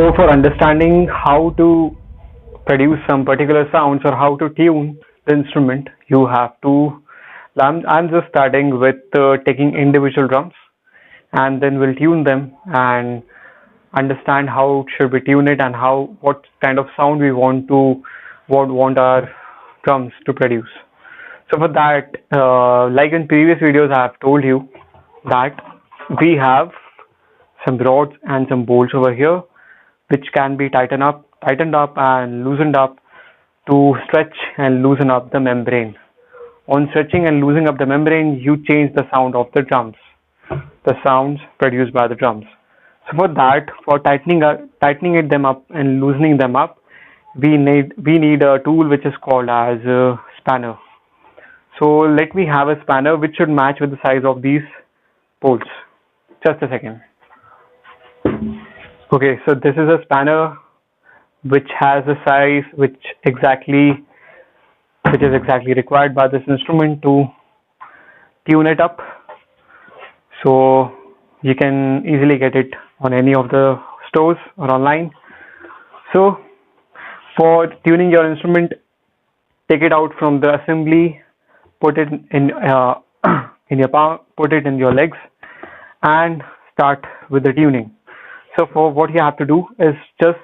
So for understanding how to produce some particular sounds or how to tune the instrument, you have to. I'm just starting with taking individual drums, and then we'll tune them and understand how should we tune it and how what kind of sound we want our drums to produce. So for that, like in previous videos, I have told you that we have some rods and some bolts over here, which can be tightened up and loosened up to stretch and loosen up the membrane. On stretching and loosening up the membrane, you change the sound of the drums, the sounds produced by the drums. So for that, for tightening them up and loosening them up, we need a tool which is called as a spanner. So let me have a spanner which should match with the size of these bolts. Just a second. Okay, so this is a spanner which has a size which is exactly required by this instrument to tune it up. So you can easily get it on any of the stores or online. So for tuning your instrument, take it out from the assembly, put it in your palm, put it in your legs, and start with the tuning. So for what you have to do is just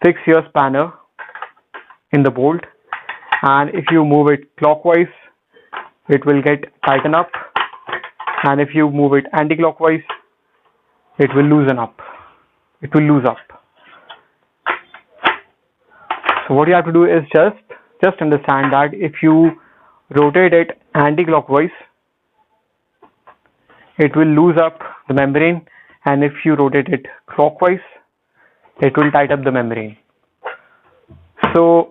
fix your spanner in the bolt, and if you move it clockwise, it will get tightened up, and if you move it anti-clockwise, it will loosen up. It will loose up. So what you have to do is just understand that if you rotate it anti-clockwise, it will loose up the membrane, and if you rotate it clockwise, it will tighten up the membrane. So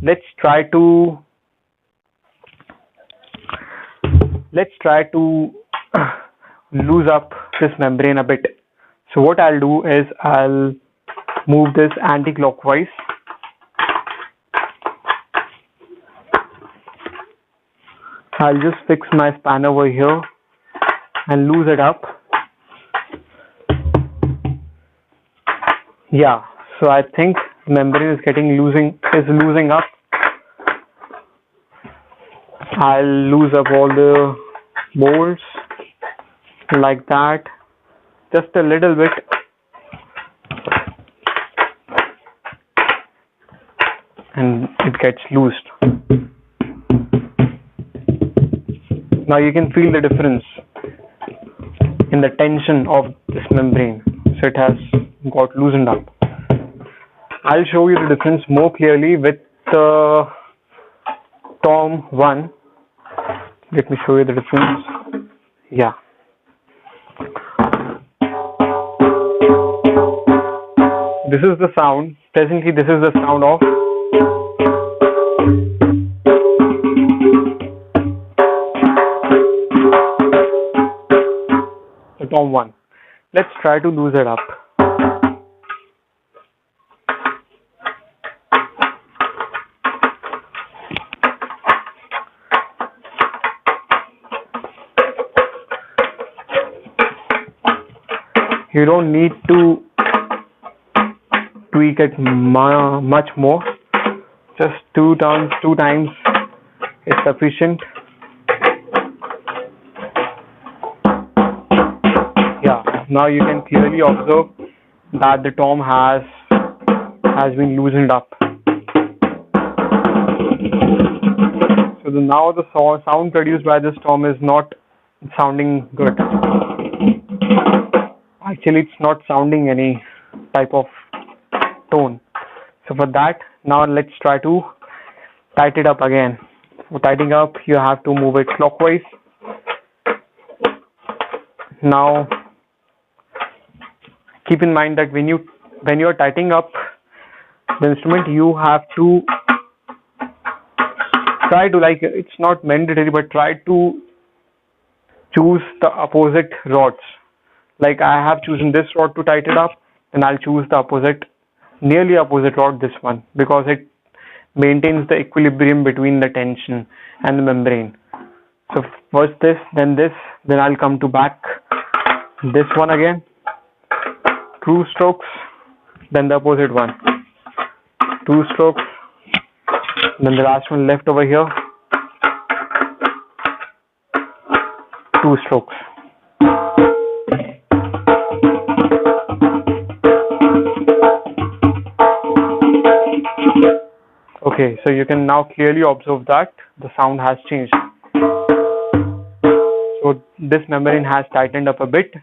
let's try to loose up this membrane a bit. So what I'll do is I'll move this anti-clockwise. I'll just fix my spanner over here and loose it up. Yeah, so I think the membrane is losing up. I'll lose up all the bolts like that, just a little bit. And it gets loosed. Now you can feel the difference in the tension of this membrane. So it has got loosened up. I'll show you the difference more clearly with the Tom 1. Let me show you the difference. Yeah. This is the sound. Presently, this is the sound of the Tom 1. Let's try to lose it up. You don't need to tweak it much more. Just two times is sufficient. Yeah, now you can clearly observe that the tom has been loosened up. So now the sound produced by this tom is not sounding good. Actually, it's not sounding any type of tone. So for that, now let's try to tighten it up again. For tightening up, you have to move it clockwise. Now keep in mind that when you are tightening up the instrument, you have to try to, like, it's not mandatory, but try to choose the opposite rods. Like I have chosen this rod to tighten it up, and I'll choose the nearly opposite rod, this one, because it maintains the equilibrium between the tension and the membrane. So first this, then I'll come to back This one again, 2 strokes, then the opposite one, 2 strokes, then the last one left over here, 2 strokes. Okay, so you can now clearly observe that the sound has changed. So this membrane has tightened up a bit.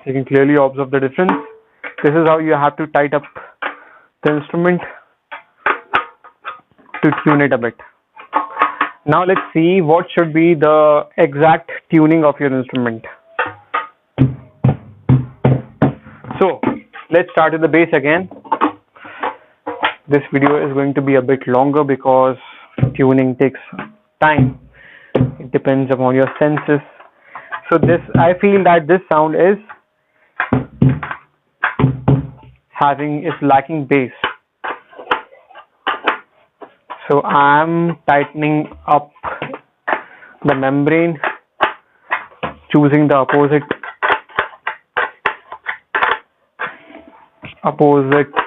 You can clearly observe the difference. This is how you have to tighten up the instrument to tune it a bit. Now let's see what should be the exact tuning of your instrument. So let's start with the bass again. This video is going to be a bit longer because tuning takes time. It depends upon your senses. So I feel that this sound is lacking bass. So I'm tightening up the membrane, choosing the opposite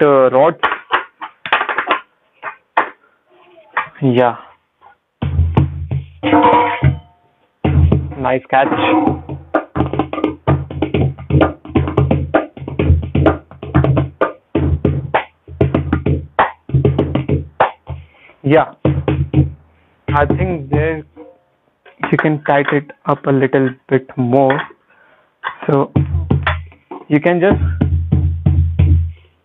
rods. Yeah, nice catch. Yeah, I think there you can tighten it up a little bit more. So you can just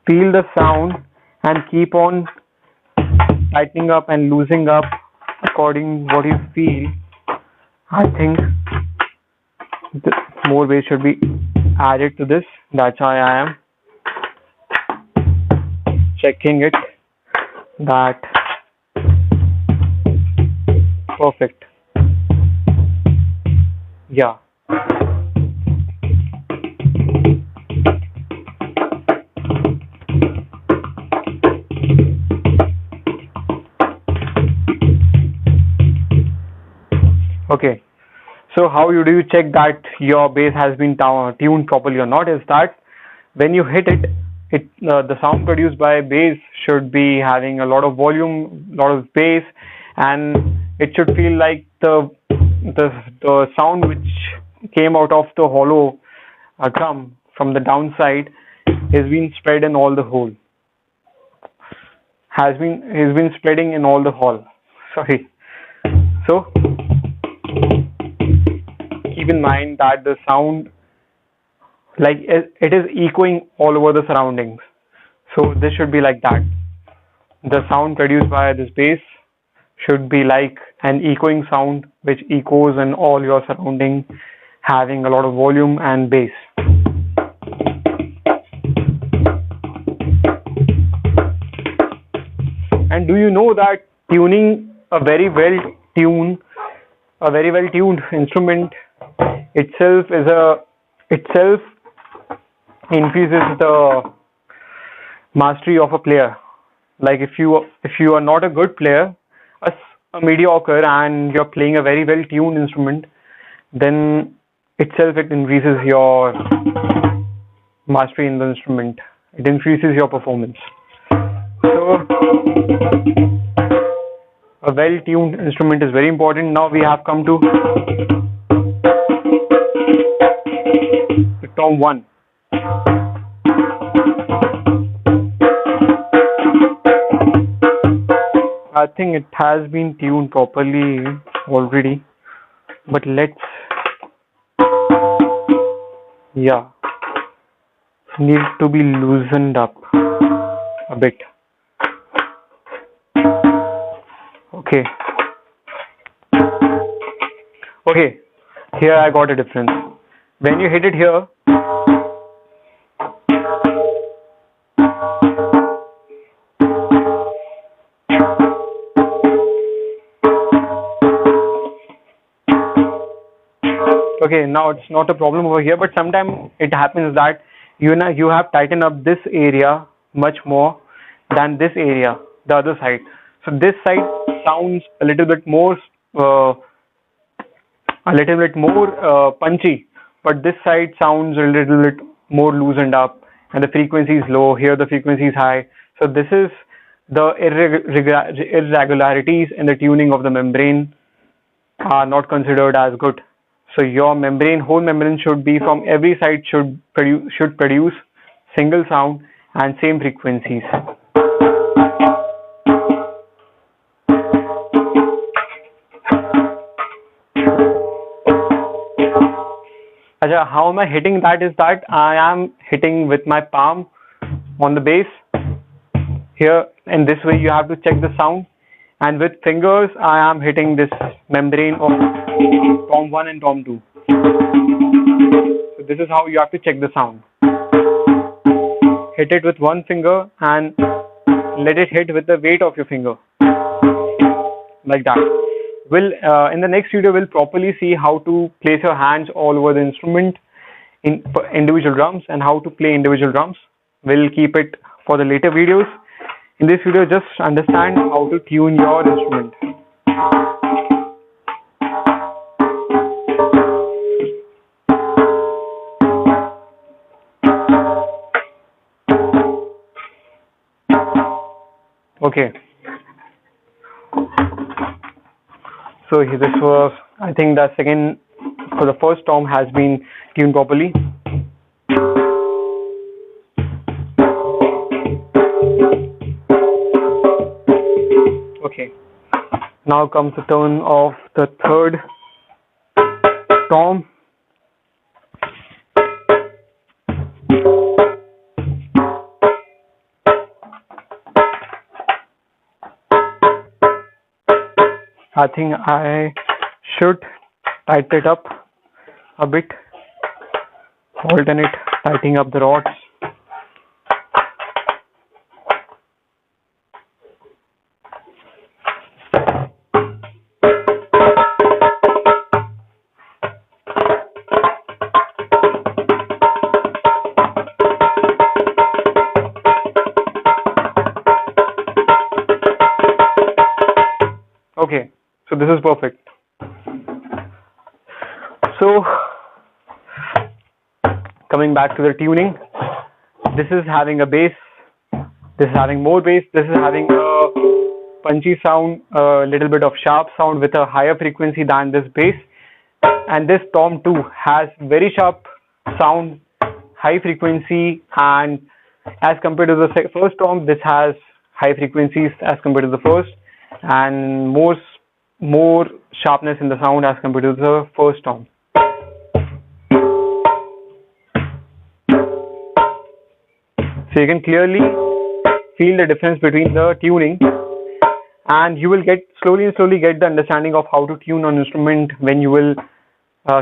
feel the sound and keep on tightening up and loosening up according what you feel. I think more bass should be added to this. That's why I am checking it. That perfect. Yeah. Okay. So how do you check that your bass has been tuned properly or not? Is that when you hit it, the sound produced by bass should be having a lot of volume, lot of bass, and it should feel like the sound which came out of the hollow drum from the downside has been spread in all the hole. Has been spreading in all the hole. Sorry. So keep in mind that the sound, like it is echoing all over the surroundings. So this should be like that. The sound produced by this bass should be like an echoing sound which echoes in all your surrounding, having a lot of volume and bass. And do you know that tuning a very well tuned instrument itself increases the mastery of a player. Like if you are not a good player, a mediocre, and you're playing a very well tuned instrument, then itself it increases your mastery in the instrument. It increases your performance. So a well tuned instrument is very important. Now we have come to the tom 1. I think it has been tuned properly already, but need to be loosened up a bit. Okay, here I got a difference. When you hit it here, okay, now it's not a problem over here, but sometimes it happens that you have tightened up this area much more than this area, the other side. So this side sounds a little bit more punchy, but this side sounds a little bit more loosened up, and the frequency is low. Here the frequency is high. So this is the irregularities in the tuning of the membrane are not considered as good. So your whole membrane should be from every side should produce single sound and same frequencies. Acha, how am I hitting that? Is that I am hitting with my palm on the bass. Here, in this way, you have to check the sound, and with fingers, I am hitting this membrane of tom 1 and tom 2. So this is how you have to check the sound. Hit it with one finger and let it hit with the weight of your finger, like that. In the next video, we'll properly see how to place your hands all over the instrument in individual drums and how to play individual drums. We'll keep it for the later videos. In this video, just understand how to tune your instrument. Okay. So this was, I think the first tom has been tuned properly. Okay. Now comes the turn of the third tom. I think I should tighten it up a bit, alternate tightening up the rods. Okay. So this is perfect. So coming back to the tuning, this is having a bass, this is having more bass, this is having a punchy sound, a little bit of sharp sound with a higher frequency than this bass, and this tom 2 has very sharp sound, high frequency, and as compared to the first tom, this has high frequencies as compared to the first, and more sharpness in the sound as compared to the first tom. So you can clearly feel the difference between the tuning, and you will slowly get the understanding of how to tune an instrument when you will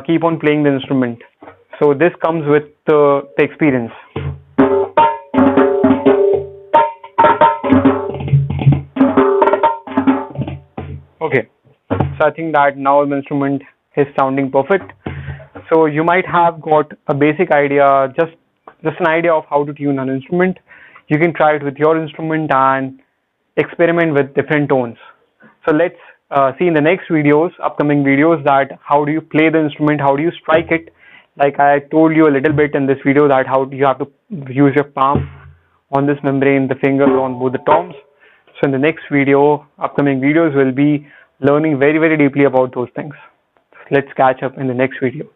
keep on playing the instrument. So this comes with the experience. Okay. So I think that now the instrument is sounding perfect. So you might have got a basic idea, just an idea of how to tune an instrument. You can try it with your instrument and experiment with different tones. So let's see in the next upcoming videos, that how do you play the instrument, how do you strike it. Like I told you a little bit in this video, that how you have to use your palm on this membrane, the fingers on both the toms. So in the next upcoming videos, we'll be learning very, very deeply about those things. Let's catch up in the next video.